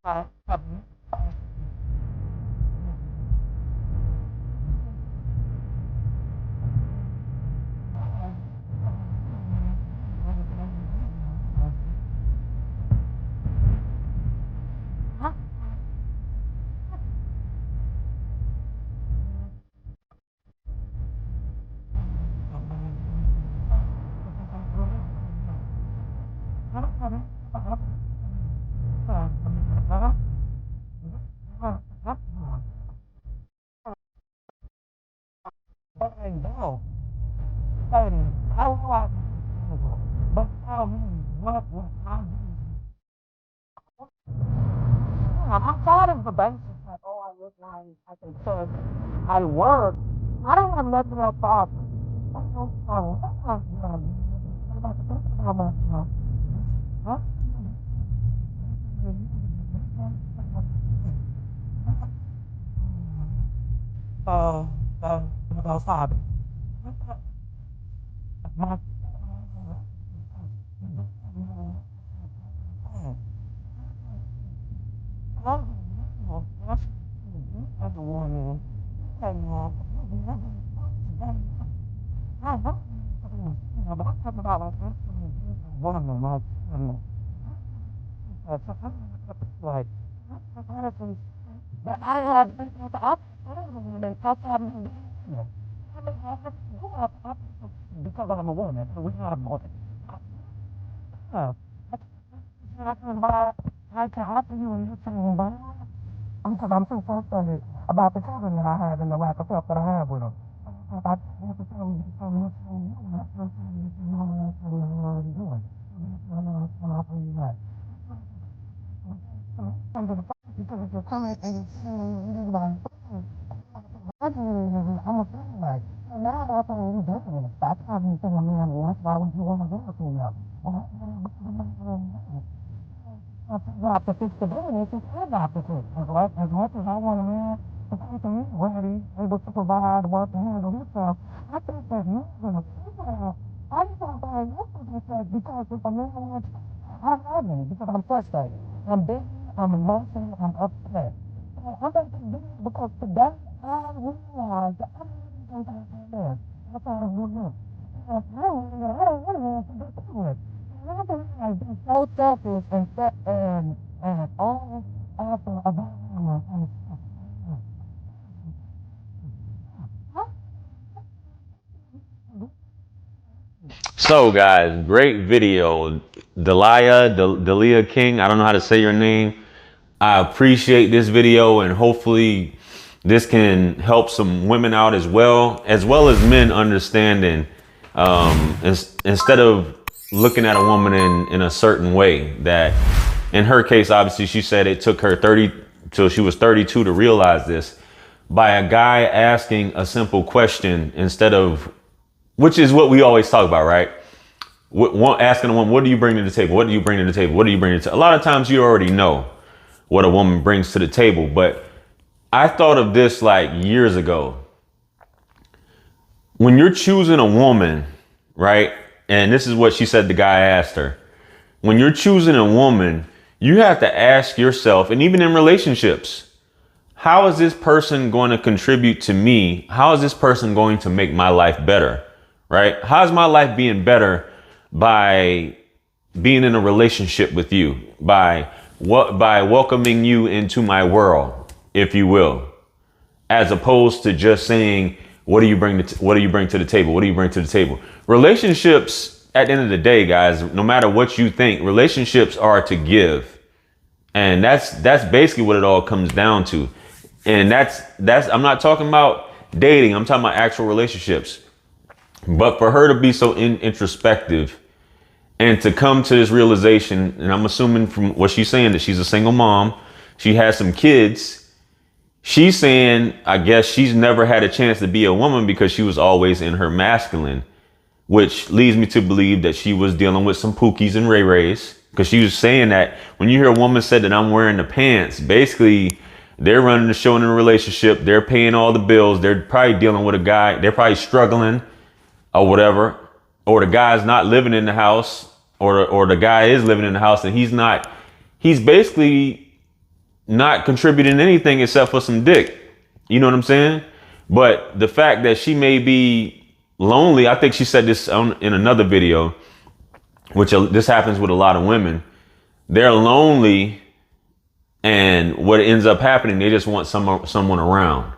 I thought of the basis like, oh, I look like I can cook. I work. I don't have nothing else to offer. Father. Like, but I had because I'm a woman, so we have more. I can offer you a new thing, but I'm so frustrated about the children that I have and the lack of help that I have with them. I have to tell you, not to fix the business, it's his opposite. As much as I want a man to come to me ready, able to provide, work, and handle himself, I think that men in a female, I just don't buy because if a man wants, I have me because I'm frustrated. I'm busy, I'm emotional, I'm upset. I'm busy because today I realize that I'm not going to live. That's all I'm going to do. I don't want to have to do it. I've been so selfish and all after about So, guys, great video. Delia King, I don't know how to say your name. I appreciate this video, and hopefully this can help some women out as well as men understanding, instead of looking at a woman in a certain way. That in her case, obviously, she said it took her 30 till she was 32 to realize this, by a guy asking a simple question instead of, which is what we always talk about, right? Asking a woman, what do you bring to the table? What do you bring to the table? What do you bring to the table? A lot of times you already know what a woman brings to the table, but I thought of this like years ago. When you're choosing a woman, right? And this is what she said the guy asked her. When you're choosing a woman, you have to ask yourself, and even in relationships, how is this person going to contribute to me? How is this person going to make my life better? Right? How's my life being better by being in a relationship with you? By welcoming you into my world, if you will, as opposed to just saying, what do you bring to the table? What do you bring to the table? Relationships, at the end of the day, guys, no matter what you think, relationships are to give. And that's basically what it all comes down to. And that's I'm not talking about dating. I'm talking about actual relationships. But for her to be so introspective and to come to this realization, and I'm assuming from what she's saying that she's a single mom, she has some kids. She's saying, I guess she's never had a chance to be a woman because she was always in her masculine, which leads me to believe that she was dealing with some pookies and ray-rays, because she was saying that when you hear a woman say that I'm wearing the pants, basically they're running the show in a relationship. They're paying all the bills. They're probably dealing with a guy. They're probably struggling or whatever, or the guy's not living in the house, or the guy is living in the house and he's basically not contributing anything except for some dick. You know what I'm saying? But the fact that she may be lonely, I think she said this in another video, which this happens with a lot of women. They're lonely, and what ends up happening, they just want someone around.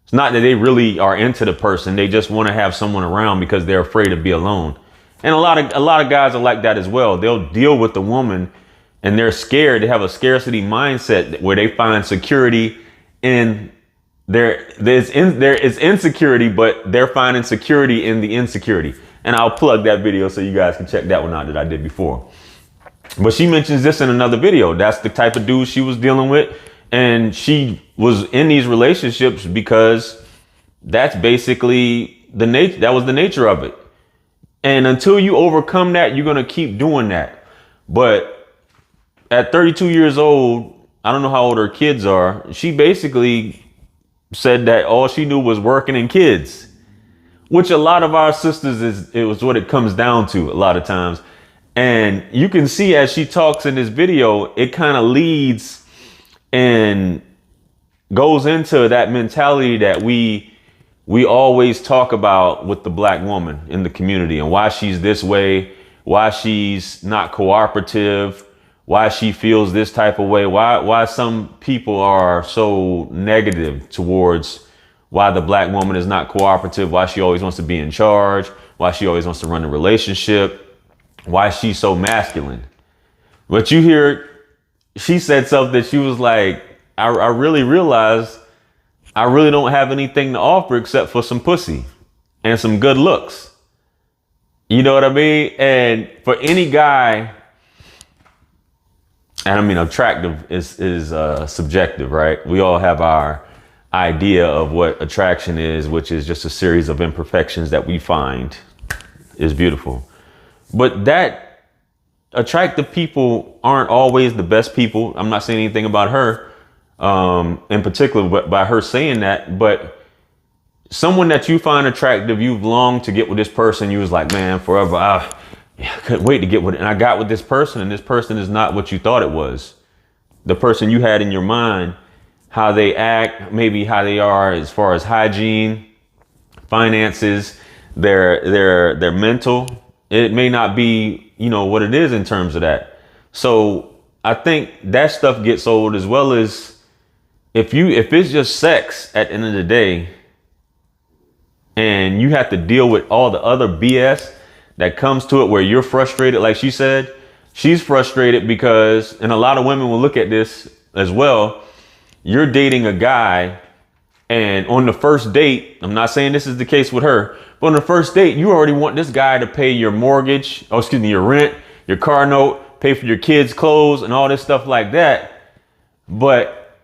It's not that they really are into the person. They just want to have someone around because they're afraid to be alone. And a lot of guys are like that as well. They'll deal with the woman and they're scared. They have a scarcity mindset where they find security in there's insecurity, but they're finding security in the insecurity. And I'll plug that video so you guys can check that one out that I did before. But she mentions this in another video. That's the type of dude she was dealing with. And she was in these relationships because that's basically that was the nature of it. And until you overcome that, you're going to keep doing that. But at 32 years old, I don't know how old her kids are. She basically said that all she knew was working and kids, which a lot of our sisters it was what it comes down to a lot of times. And you can see as she talks in this video, it kind of leads and goes into that mentality that we always talk about with the black woman in the community and why she's this way, why she's not cooperative, why she feels this type of way, why some people are so negative towards why the black woman is not cooperative, why she always wants to be in charge, why she always wants to run the relationship, why she's so masculine. But you hear, she said something, she was like, I really realized I really don't have anything to offer except for some pussy and some good looks. You know what I mean? And for any guy, and I mean, attractive is subjective, right? We all have our idea of what attraction is, which is just a series of imperfections that we find is beautiful. But that attractive people aren't always the best people. I'm not saying anything about her in particular, but by her saying that, but someone that you find attractive, you've longed to get with this person. You was like, man, forever. I couldn't wait to get with it. And I got with this person, and this person is not what you thought it was. The person you had in your mind, how they act, maybe how they are as far as hygiene, finances, their mental. It may not be, what it is in terms of that. So I think that stuff gets old, as well as if it's just sex at the end of the day, and you have to deal with all the other BS that comes to it where you're frustrated. Like she said, she's frustrated because, and a lot of women will look at this as well. You're dating a guy, and on the first date, I'm not saying this is the case with her, but on the first date, you already want this guy to pay your mortgage, your rent, your car note, pay for your kids' clothes and all this stuff like that. But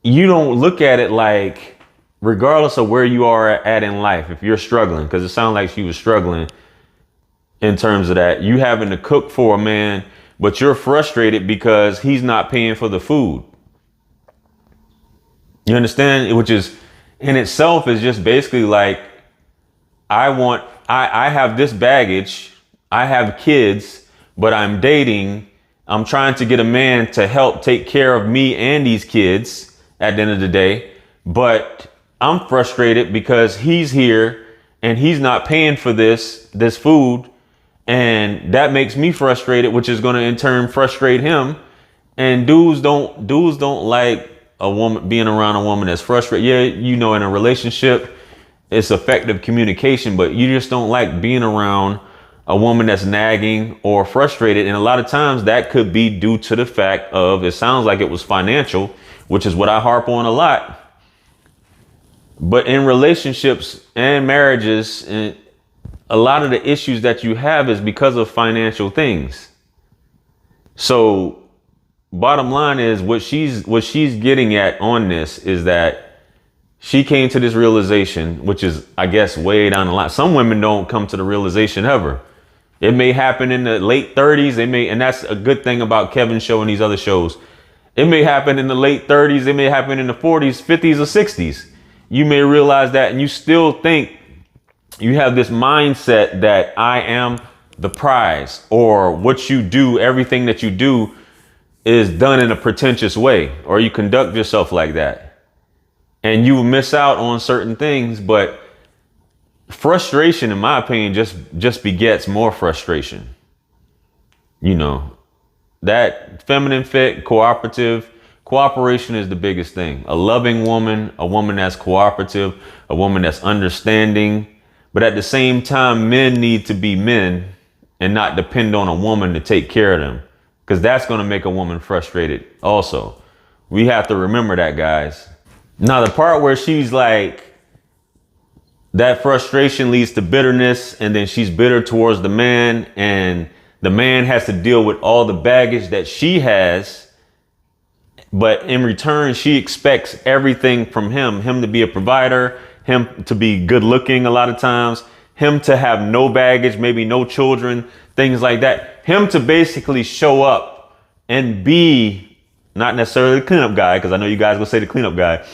you don't look at it like, regardless of where you are at in life, if you're struggling, because it sounded like she was struggling in terms of that, you having to cook for a man, but you're frustrated because he's not paying for the food. You understand? Which is in itself is just basically like, I have this baggage. I have kids, but I'm dating. I'm trying to get a man to help take care of me and these kids at the end of the day. But I'm frustrated because he's here and he's not paying for this food. And that makes me frustrated, which is going to in turn frustrate him. And dudes don't like a woman being around a woman that's frustrated. Yeah, in a relationship, it's effective communication, but you just don't like being around a woman that's nagging or frustrated. And a lot of times that could be due to the fact of, it sounds like it was financial, which is what I harp on a lot. But in relationships and marriages, and a lot of the issues that you have is because of financial things. So bottom line is what she's getting at on this is that she came to this realization, which is, I guess, way down the line. Some women don't come to the realization ever. It may happen in the late 30s. And that's a good thing about Kevin's show and these other shows. It may happen in the late 30s. It may happen in the 40s, 50s, or 60s. You may realize that, and you still think you have this mindset that I am the prize, or what you do, everything that you do is done in a pretentious way, or you conduct yourself like that, and you miss out on certain things. But frustration, in my opinion, just begets more frustration. You know, that feminine fit, cooperation is the biggest thing. A loving woman, a woman that's cooperative, a woman that's understanding. But at the same time, men need to be men and not depend on a woman to take care of them, because that's going to make a woman frustrated also. We have to remember that, guys. Now, the part where she's like, that frustration leads to bitterness, and then she's bitter towards the man, and the man has to deal with all the baggage that she has. But in return, she expects everything from him to be a provider, him to be good looking a lot of times, him to have no baggage, maybe no children, things like that. Him to basically show up and be not necessarily the cleanup guy, because I know you guys will say the cleanup guy,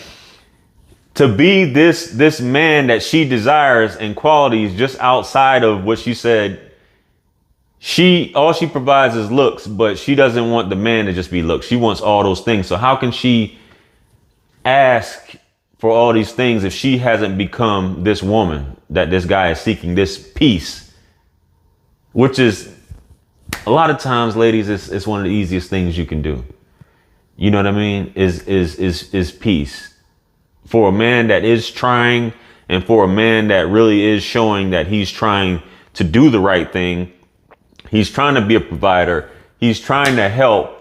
to be this man that she desires and qualities just outside of what she said. All she provides is looks, but she doesn't want the man to just be looks. She wants all those things. So how can she ask for all these things if she hasn't become this woman that this guy is seeking, this peace, which is a lot of times, ladies, it's one of the easiest things you can do. You know what I mean? Is peace for a man that is trying, and for a man that really is showing that he's trying to do the right thing. He's trying to be a provider. He's trying to help.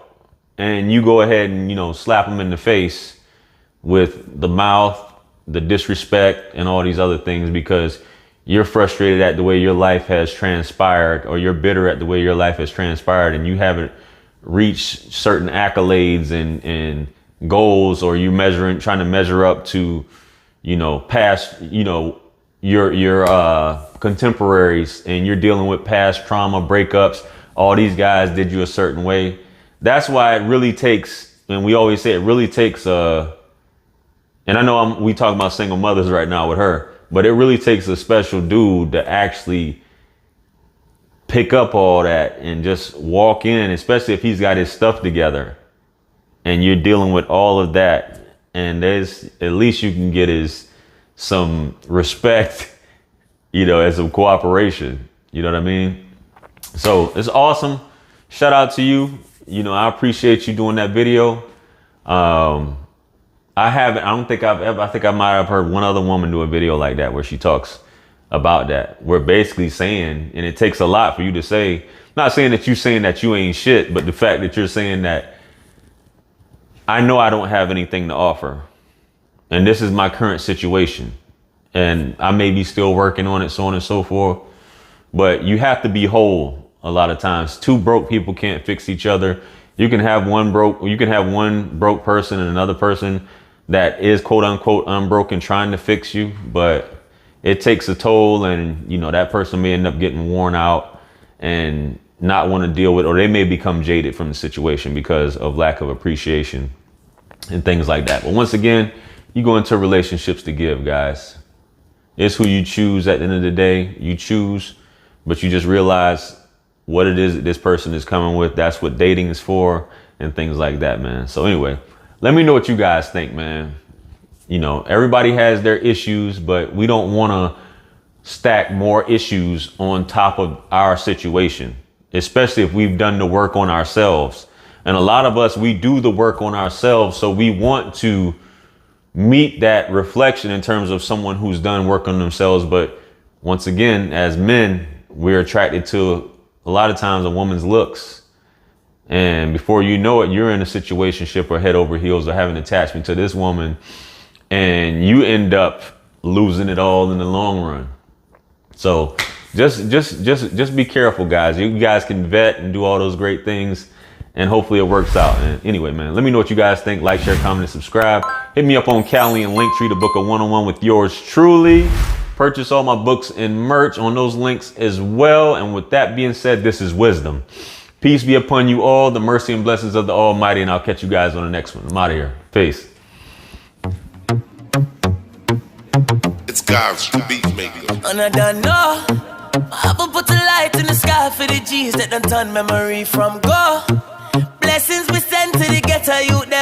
And you go ahead and, you know, slap him in the face with the mouth, the disrespect, and all these other things because you're frustrated at the way your life has transpired, or you're bitter at the way your life has transpired, and you haven't reached certain accolades and goals, or you trying to measure up to, you know, past, you know, your contemporaries, and you're dealing with past trauma, breakups. All these guys did you a certain way. That's why it really takes, and we always say it really takes and I know we talk about single mothers right now with her, but it really takes a special dude to actually pick up all that and just walk in, especially if he's got his stuff together and you're dealing with all of that. And there's, at least you can get is some respect, you know, as a cooperation. You know what I mean? So it's awesome. Shout out to you. You know, I appreciate you doing that video. I think I might have heard one other woman do a video like that where she talks about that. We're basically saying, and it takes a lot for you to say, not saying that you're saying that you ain't shit, but the fact that you're saying that I know I don't have anything to offer, and this is my current situation, and I may be still working on it, so on and so forth, but you have to be whole. A lot of times, two broke people can't fix each other. You can have one broke person and another person that is quote unquote unbroken trying to fix you, but it takes a toll, and you know that person may end up getting worn out and not want to deal with, or they may become jaded from the situation because of lack of appreciation and things like that. But once again, you go into relationships to give, guys. It's who you choose at the end of the day. You choose, but you just realize what it is that this person is coming with. That's what dating is for, and things like that, man. So anyway, let me know what you guys think, man. You know, everybody has their issues, but we don't want to stack more issues on top of our situation, especially if we've done the work on ourselves. And a lot of us, we do the work on ourselves, so we want to meet that reflection in terms of someone who's done work on themselves. But once again, as men, we're attracted to a lot of times a woman's looks. And before you know it, you're in a situationship or head over heels or having attachment to this woman, and you end up losing it all in the long run. So just be careful, guys. You guys can vet and do all those great things, and hopefully it works out. And anyway, man, let me know what you guys think. Like, share, comment, and subscribe. Hit me up on Callie and Linktree to book a one-on-one with yours truly. Purchase all my books and merch on those links as well. And with that being said, this is wisdom. Peace be upon you all, the mercy and blessings of the Almighty, and I'll catch you guys on the next one. I'm out of here. Peace. It's God's beat maker. And I don't know. I will put a light in the sky for the G's that done turn memory from go. Blessings we send to the ghetto youth them